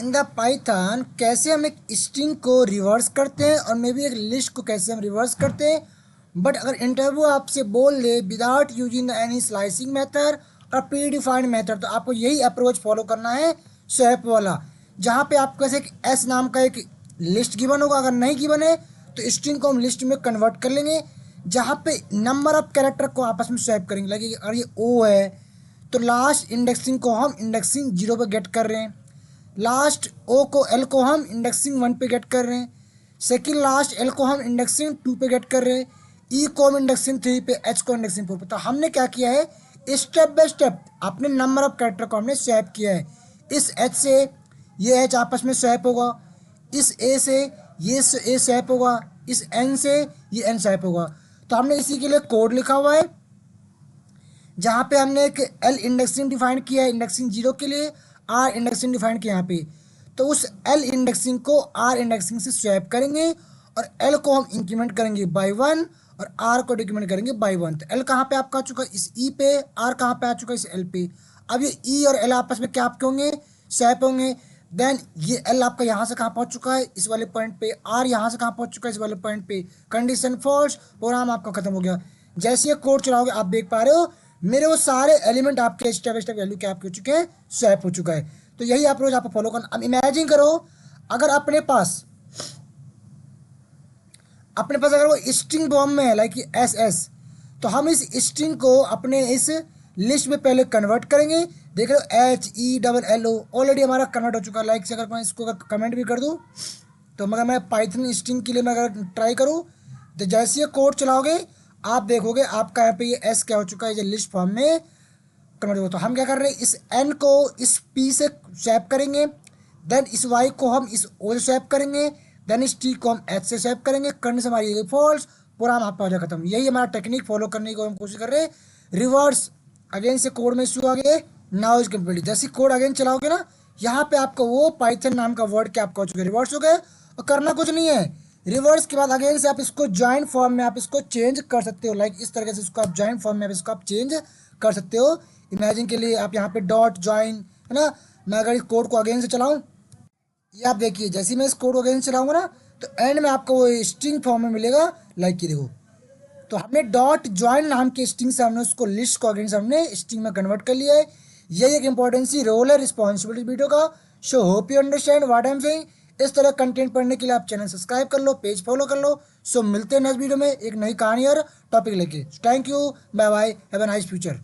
In the Python कैसे हम एक स्ट्रिंग को रिवर्स करते हैं और मे बी एक लिस्ट को कैसे हम रिवर्स करते हैं। बट अगर इंटरव्यू आपसे बोल दे without using the any slicing method और प्री डिफाइंड मेथड, तो आपको यही अप्रोच फॉलो करना है स्वैप वाला, जहाँ पे आपको ऐसे एस नाम का एक लिस्ट गिवन होगा। अगर नहीं गिवन है तो स्ट्रिंग को हम लिस्ट में कन्वर्ट कर लेंगे, जहाँ पे नंबर ऑफ कैरेक्टर को आपस में स्वैप करेंगे। लाइक अगर ये ओ है तो लास्ट इंडेक्सिंग को हम इंडेक्सिंग 0 पे गेट कर रहे हैं, लास्ट ओ को एल को हम इंडेक्सिंग 1 पे गेट कर रहे हैं, सेकंड लास्ट एल को हम इंडेक्सिंग 2 पे गेट कर रहे हैं, ई को हम इंडेक्सिंग 3 पे, एच को इंडेक्सिंग 4 पे। तो हमने क्या किया है, स्टेप बाय स्टेप अपने नंबर ऑफ कैरेक्टर को हमने स्वैप किया है। इस एच से ये एच आपस में स्वैप होगा, इस ए से ये ए स्वैप होगा, इस एन से ये एन स्वैप होगा। तो हमने इसी के लिए कोड लिखा हुआ है, जहाँ पे हमने एक एल इंडेक्सिंग डिफाइन किया है इंडेक्सिंग 0 के लिए, आर इंडेक्सिंग डिफाइन किया यहाँ पे। तो उस एल इंडेक्सिंग को आर इंडेक्सिंग से स्वैप करेंगे और एल को हम इंक्रीमेंट करेंगे बाई 1 और आर को डिक्रीमेंट करेंगे बाई 1। तो एल कहाँ पे आपका आ चुका है, इस ई पे, आर कहाँ पे आ चुका है, इस एल पे। अब ये ई और एल आपस में क्या आपके होंगे, स्वैप होंगे। देन ये एल आपका यहाँ से कहाँ पहुँच चुका है, इस वाले पॉइंट पे, आर यहाँ से कहाँ पहुँच चुका है, इस वाले पॉइंट पे। कंडीशन फॉल्स, प्रोग्राम आपका खत्म हो गया। जैसे ये कोड चलाओगे आप देख पा रहे हो मेरे वो सारे एलिमेंट आपके स्टेप स्टेप वैल्यू के आपके हो चुके हैं, स्वैप हो चुका है। तो यही अप्रोच आपको फॉलो करना। अब इमेजिन करो अगर अपने पास अगर वो स्ट्रिंग फॉर्म में है, लाइक एस एस, तो हम इस स्ट्रिंग को अपने इस लिस्ट में पहले कन्वर्ट करेंगे। देख रहे हो H E double L O already हमारा कन्वर्ट हो चुका है। लाइक से अगर मैं इसको अगर कमेंट भी कर दूँ तो मगर मैं पाइथन स्ट्रिंग के लिए मैं अगर ट्राई करूँ तो जैसे ये कोड चलाओगे आप देखोगे आपका यहाँ पे ये एस क्या हो चुका है, ये लिस्ट फॉर्म में कन्वर्ट हो। तो हम क्या कर रहे हैं, इस एन को इस पी से स्वैप करेंगे, देन इस वाई को हम इस ओ से स्वैप करेंगे, देन इस टी को हम एच से स्वैप करेंगे। करने से हमारी ये फॉल्स, प्रोग्राम आपका हो जाए खत्म। यही हमारा टेक्निक फॉलो करने की हम कोशिश कर रहे हैं। रिवर्स अगेन से कोड में इशू आ गया, नाउ इज कम्प्लीट। जैसे कोड अगेन चलाओगे ना, यहाँ पे आपका वो पाइथन नाम का वर्ड क्या आपका हो चुका है, रिवर्स हो गया। और करना कुछ नहीं है, रिवर्स के बाद अगेन से आप इसको जॉइन फॉर्म में आप इसको चेंज कर सकते हो। लाइक इस तरह से इसको आप जॉइन फॉर्म में आप इसको आप चेंज कर सकते हो। इमेजिन के लिए आप यहाँ पे डॉट जॉइन है ना, मैं अगर इस कोड को अगेन से चलाऊँ, ये आप देखिए जैसे मैं इस कोड को अगेन से चलाऊँगा ना तो एंड में आपको वो स्ट्रिंग फॉर्म में मिलेगा। लाइक ये देखो, तो हमने डॉट जॉइन नाम के स्ट्रिंग से हमने उसको लिस्ट को अगेन से हमने स्ट्रिंग में कन्वर्ट कर लिया है। यही एक इंपॉर्टेंसी रोल है रिस्पॉन्सिबिलिटी वीडियो का। So hope you understand what I am saying. इस तरह कंटेंट पढ़ने के लिए आप चैनल सब्सक्राइब कर लो, पेज फॉलो कर लो। सो मिलते हैं नेक्स्ट वीडियो में एक नई कहानी और टॉपिक लेके। Thank you, bye bye, have a nice future.